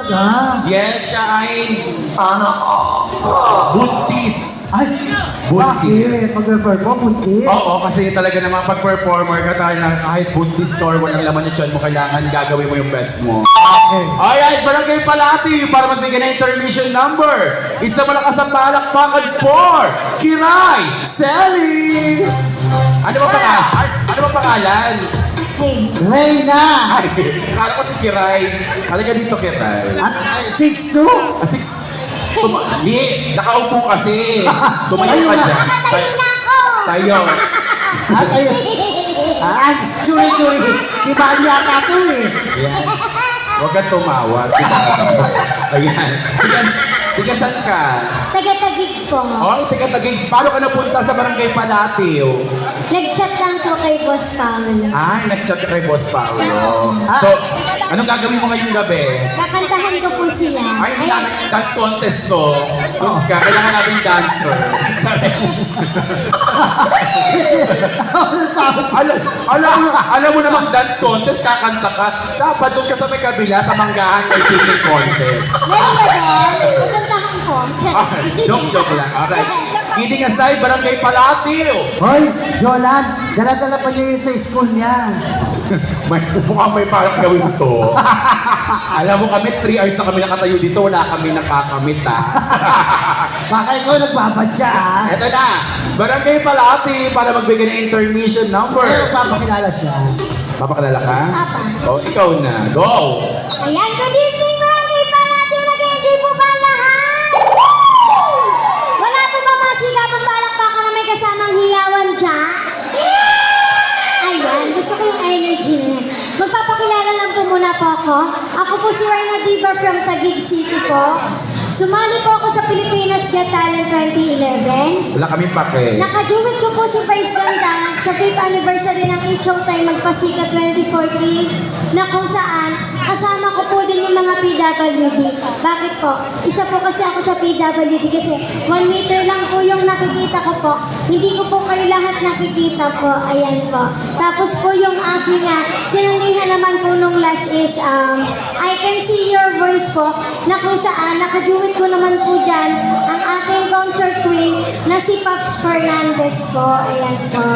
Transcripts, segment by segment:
ka? Yes, siya ay buntis. Ay, Buntis. bakit? Pag-perform, buntis? Oo, kasi talaga naman pag-performer ka tayo na kahit buntis ka or walang laman yung tiyan mo, kailangan gagawin mo yung best mo. Okay. Alright, Barangay Palati para magbigay ng intermission number. Isa malakas ang palakpakan for Kiray Celis. Ano ba pangalan? Hey, Reyna! Ay, kala ko si Kiray. Halika dito, Kiray. At 6'2"? Hindi, nakaupo kasi. Tumayo ka dyan. nakatayin na ako! Tayo. At ayun. Churi-churi. Si Bali yata ito eh. Ayan. Huwag kang tumawa. Ayan. Tigasan ka. Taga-tagig po. Oh, tiga-tagig. Paano ka napunta sa Barangay Palati? Nag-chat lang po kay Boss Paolo. Ay, nag-chat ka kay Boss Paolo. So, anong gagawin mo ngayong gabi? Kakantahan ko po sila. Ay, dance contest to. Kailangan natin dancer. alam mo namang dance contest, kakanta ka. Dapat doon ka sa may kabila, sa manggahan may singing contest. Meron ba doon? Kakantahan ko. Chat. Joke lang. Alright. Kidding aside, Barangay Palati. Hoy, Jolan, dala-dala pa niya yun sa school niya. Mukhang may parang gawin to. Alam mo kami, 3 hours na kami nakatayo dito, wala kami nakakamit Baka ikaw nagbabadya ah. Eto na, Barangay Palati para magbigay ng intermission number. Pero papakilala siya. Papakilala ka? Papa. O, ikaw na. Go! Ayan, good evening Barangay Palati. Nag-enjoy po ba lahat? Wala po ba masigapang palakpakan na may kasamang hiyawan dyan? Ayan, gusto ko yung energy na yan. Magpapakilala lang po muna po ako. Ako po si Reyna Diva from Taguig City po. Sumali po ako sa Pilipinas Got Talent 2011. Wala kami pake. Nakaduwit ko po si Vice Ganda sa 5th anniversary ng H-Showtime Magpasika 2014 na kung saan kasama ko po din yung mga PWD. Bakit po? Isa po kasi ako sa PWD kasi 1 meter lang po yung nakikita ko po. Hindi ko po kayo lahat nakikita po. Ayan po. Tapos po yung aking sinalihan naman po nung last is I Can See Your Voice po na kung saan nakaduwit ko naman po dyan ang aking concert queen na si Pops Fernandez po. Ayan po.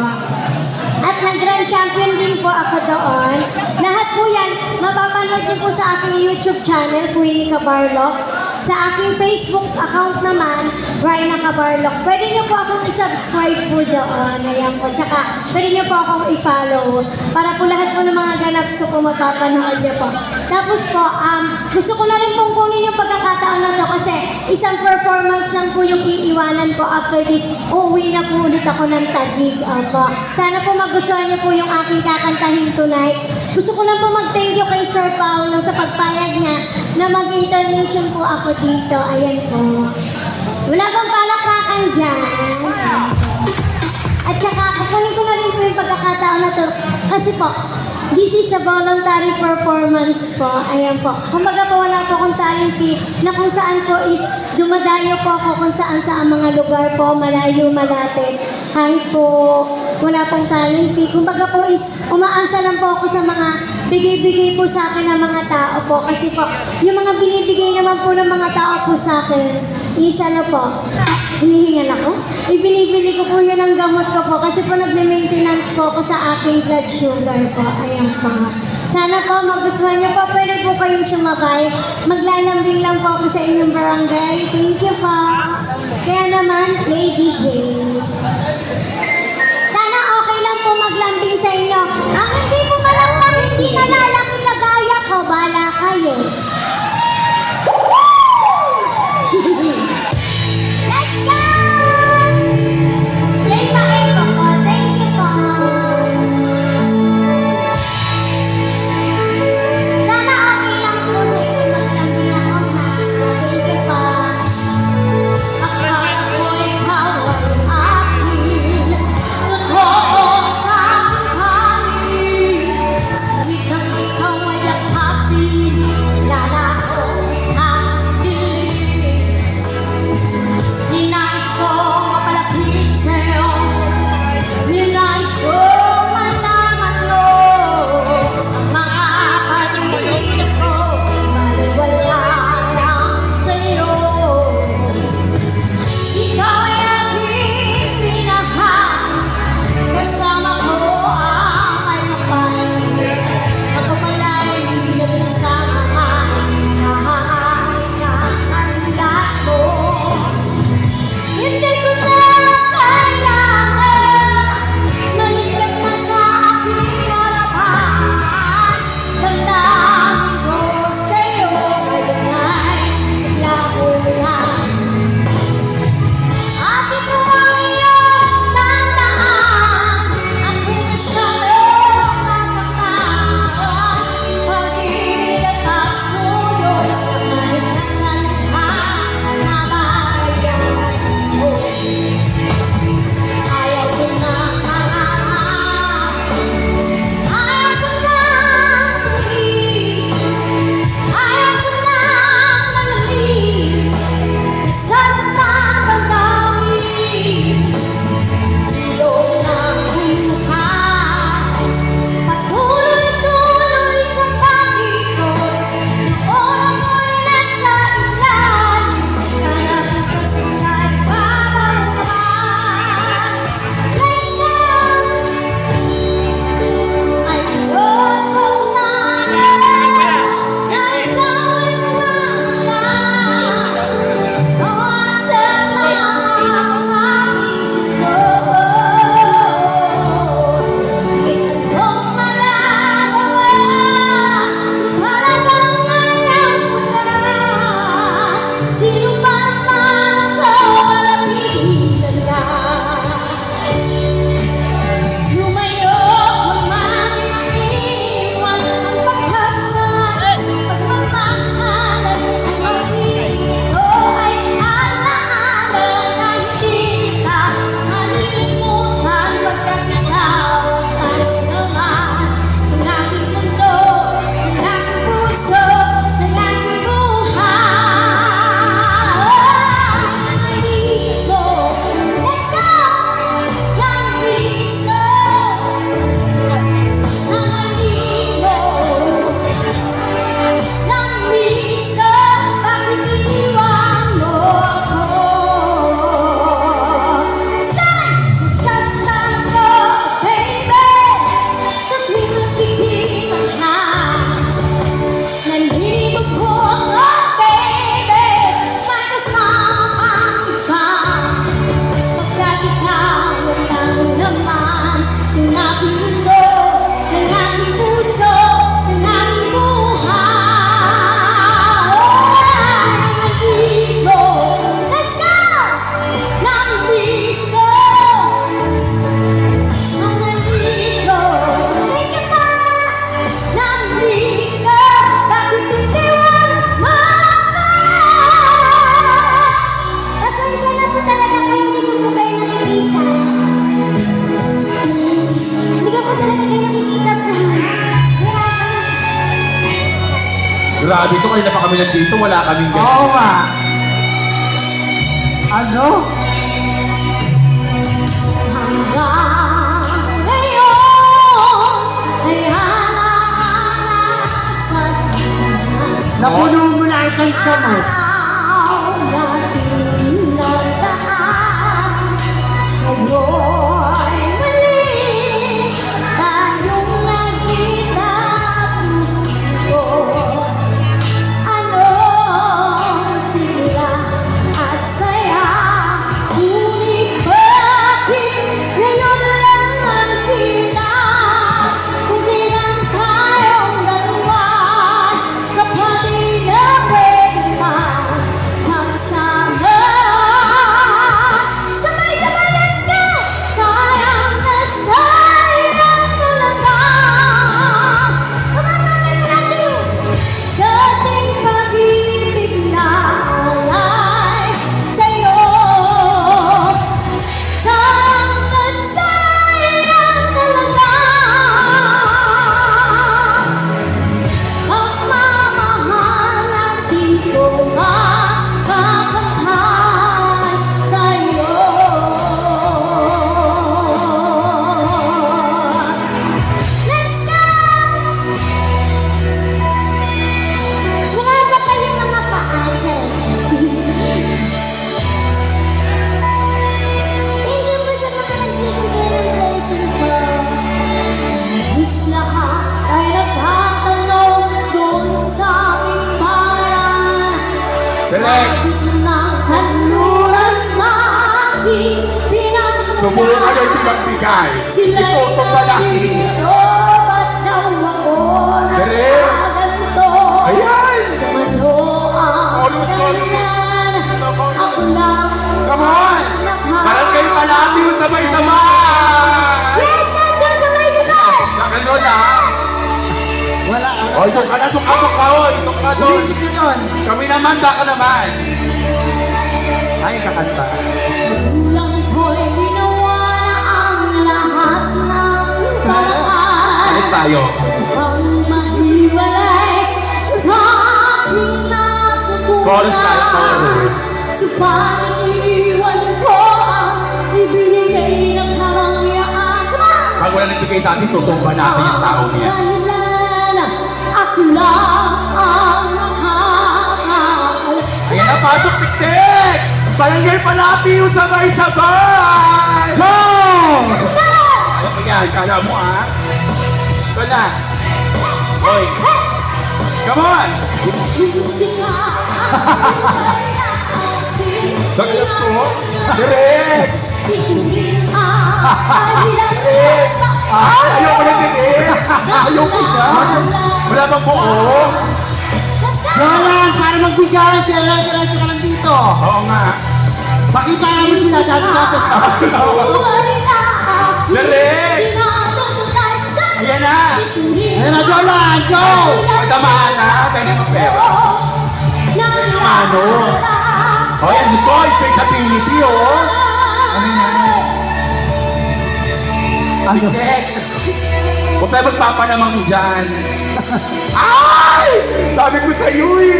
At nag-grand champion din po ako doon. Lahat po yan, mapapanood niyo po sa aking YouTube channel, Queenie Cabarloc. Sa aking Facebook account naman, Reyna Cabarloc. Pwede niyo po akong i-subscribe po doon. Ayan po. Tsaka, pwede niyo po akong i-follow. Para po lahat po ng mga ganaps ko po mapapanood niyo po. Tapos po, gusto ko na rin pong kunin yung pagkakataon na to kasi isang performance lang po yung iiwanan ko after this. Uuwi na po ulit ako ng Taguig. Opo. Sana po magustuhan niyo po yung aking kakantahin tonight. Gusto ko lang po mag-thank you kay Sir Paolo sa pagpayag niya na mag-intermission po ako dito. Ayan po. Wala bang palakpakan dyan? At saka, kukunin ko na rin po yung pagkakataon na to. Kasi po, this is a voluntary performance po. Ayan po. Kumbaga po, wala po akong talent fee na kung saan po is dumadayo po ako kung saan sa mga lugar po, malayo, malapit. Kahit po wala pong talent fee. Kumbaga po is umaasa lang po ako sa mga bigay-bigay po sa akin ng mga tao po. Kasi po, yung mga binibigay naman po ng mga tao po sa akin, isa na po, hinihingal ako. Ibinibili ko po yun ng gamot ko po kasi po nagme-maintenance po ako sa aking blood sugar po. Ayan po. Sana po magustuhan niyo po. Pwede po kayong sumabay. Maglalambing lang po ako sa inyong barangay. Thank you po. Kaya naman, play DJ. Sana okay lang po maglambing sa inyo. Ang hindi po malambang, hindi nalalaki kagaya ko. Bala kayo. Let's go! Play pa ito po. Thank you po. Sana okay lang po sa inyo maglambing ako ha. Thank you po. Ako'y ikaw ay akin. Totoo sa aking hangin. Wikang ikaw ay yakapin. kanina pa kami nandito, wala kaming ganyan. Oo nga. Ano? Hanggang ngayon ay alaala sa Napuno mo na ang kansa mo. araw natin nagdaan. Ngayon muli tayong nagkita puso. Anong sigla at saya, ngunit bakit ngayon lang ang kita? Kundi lang tayong dalawa, kapatid na pwede pa magsama. Sabay-sabay, let's go! Sayang na sayang talaga. Come on, Mami Platy! Dating pag-ibig na alay sa'yo. Sayang na sayang talaga. Pagmamahal at di ko makakamtan sa'yo. Let's go! Wala ba kayong mga pa-agent? Thank you po sa mga nagbibigay ng blessing ko. Halos lahat ay nagtatanong doon sa aming bayan. Select. Sa gitnang kanluran na aking pinagmulan. Subukan kayo di magbigay. Sila'y Ito ba na? nandito, ba't daw ako Direk. nagkaganto? Ayan! Ano ang Ano ba? dahilan? Ako lang Come on! Parang kayo palati yung sabay-sabay! Yes, let's go sabay-sabay! Ano na? Wala. O, ito ka na, ito ka, ito ka doon. Ulitin ko yun. Kami naman, baka naman. Ay, kakanta. Kulang ko'y ginawa na ang lahat ng paraan. Ano tayo? Ang mahiwalay sa aking natutunan. Chorus tayo, chorus. Subalit iniwan ko ang ibinigay ng karangyaan. Come on! Pag wala nagbigay sa atin, tutumba natin yung tao niya. Dahilan, ako lang ang nakakaalam. Ayan na, pasok, tiktik! Palangay palati yung sabay-sabay! Go! Ano yan? Kala mo, ah? Ito na. Hoy! Come on! Musika ang aking Saglit ko. Direk! Tingin ang dahilan. Direk! Ayoko na direk! Ayoko na! Wala bang buo? Let's go! Jolan, para magbigay, diretso ka lang dito. Oo nga. Pakita namin sila dati. Buhay na ako. Direk! Tinatulay sa Ayan na! Ayan na, Jolan, go! Pagtamaan na, pwede mo pera. Ano? O yan, si Boy, straight sa Pinity, oh! Ano? Direk! Huwag tayo magpapanamang dyan. Ay! Sabi ko sa'yo eh!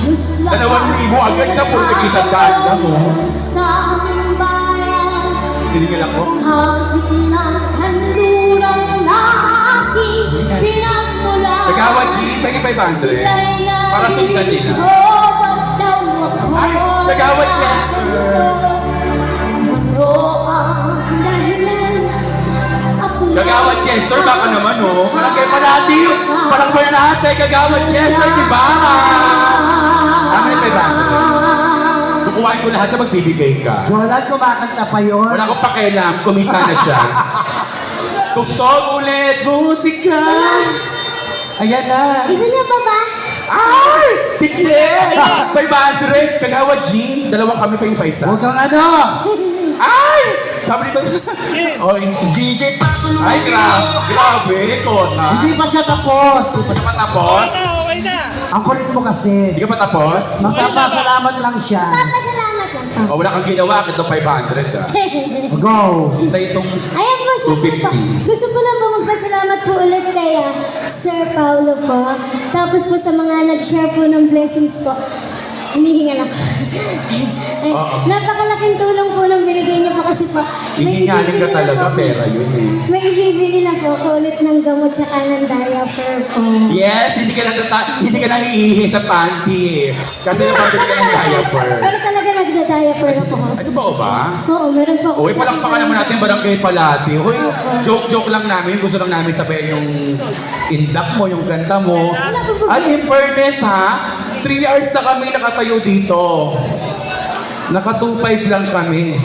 2,000 agad siya, puro nag-isandaan lang, oh. Sambayan Tinigil ako. sa gitnang kanluran na aking pinagmulan. Nagawa, G, pagi 500. Para sundan nila. Ay, nagawa, Chester. Ano ang dahilan? Ako Kagawa Chester, baka naman, oh. Parang kayo palati. Parang ba natin, Kagawa Chester, di ba? Tama yung 500. Kukuhain ko lahat na magbibigay ka. Jolan, kumakanta pa yun. Wala akong pakialam, kumita na siya. Tugtog ulit, musika. Ayan na. Iba niya pa ba? Ay! Tiktik! 500! Kagawa Jean, dalawa kami pa yung paisa. Huwag kang ano. Ay! Sabi nito, oy, DJ Pakulo. Ay, grabe, kota. Hindi pa siya tapos. Hindi ka pa tapos? Ang kulit mo kasi. Hindi ka pa tapos? Magpapasalamat lang siya. Papasalamat lang. O, wala kang ginawa, ito 500 ah. Go. Sa itong Ayan po siya. 250. Gusto ko lang po magpasalamat po ulit kay Sir Paulo po. Tapos po sa mga nag-share po ng blessings po. Hinihingal ako. Ay, napakalaking tulong po nang binigay niyo po kasi po. Hihingalin ka ibibili na talaga, po- pera yun eh. May ibibili na po ko ulit ng gamot tsaka ng diaper po. Yes, hindi ka nang iihi sa panty eh. Kasi napabili ka ng diaper. Pero talaga nagda-diaper na po ako. Ano ba ba? Oo, meron po ako. Uy, palakpakan naman natin Barangay Palati. Uy, joke-joke lang namin. Gusto lang namin sabihin yung indak mo, yung kanta mo. At in fairness ha, 3 hours na kami nakatayo dito. Naka 2.5 lang kami.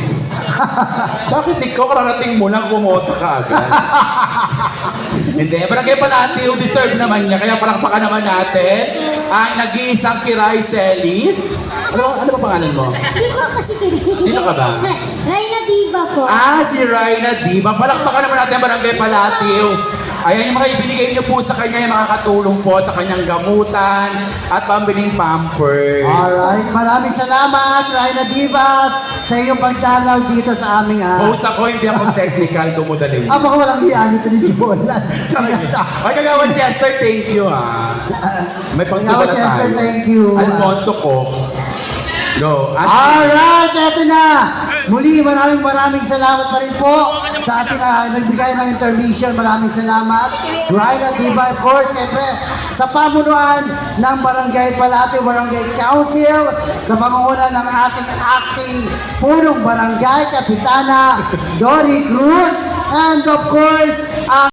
Bakit ikaw kararating mo lang kumota ka agad? Hindi, Barangay Palati, yung deserve naman niya. Kaya palakpakan naman natin ang nag-iisang Kiray Celis. Ano ba pangalan mo? Di po kasi Sino ka ba? Rayna Diva po. Si Rayna Diva. Palakpakan naman natin ang Barangay Palatiu. Ayan yung mga ibinigay niyo po sa kanya, yung makakatulong po sa kanyang gamutan at pambiling pampers. Alright, maraming salamat, Rayna Diva, sa iyong pagdalaw dito sa aming Host ako, hindi ako technical, dumudali. baka walang hiyaan ito ni Jolan. Ay, Kagawan Chester, thank you May pagsulat Kagawan Chester, tayo. thank you. Alfonso ko. Go. Alright, eto na. Muli, maraming salamat pa rin po sa ating nagbigay ng intermission. Maraming salamat. Rayna Diva, of course, siyempre, sa pamunuan ng Barangay Palati, Barangay Council, sa pangunguna ng ating acting punong barangay, Kapitana Dory Cruz, and of course, ang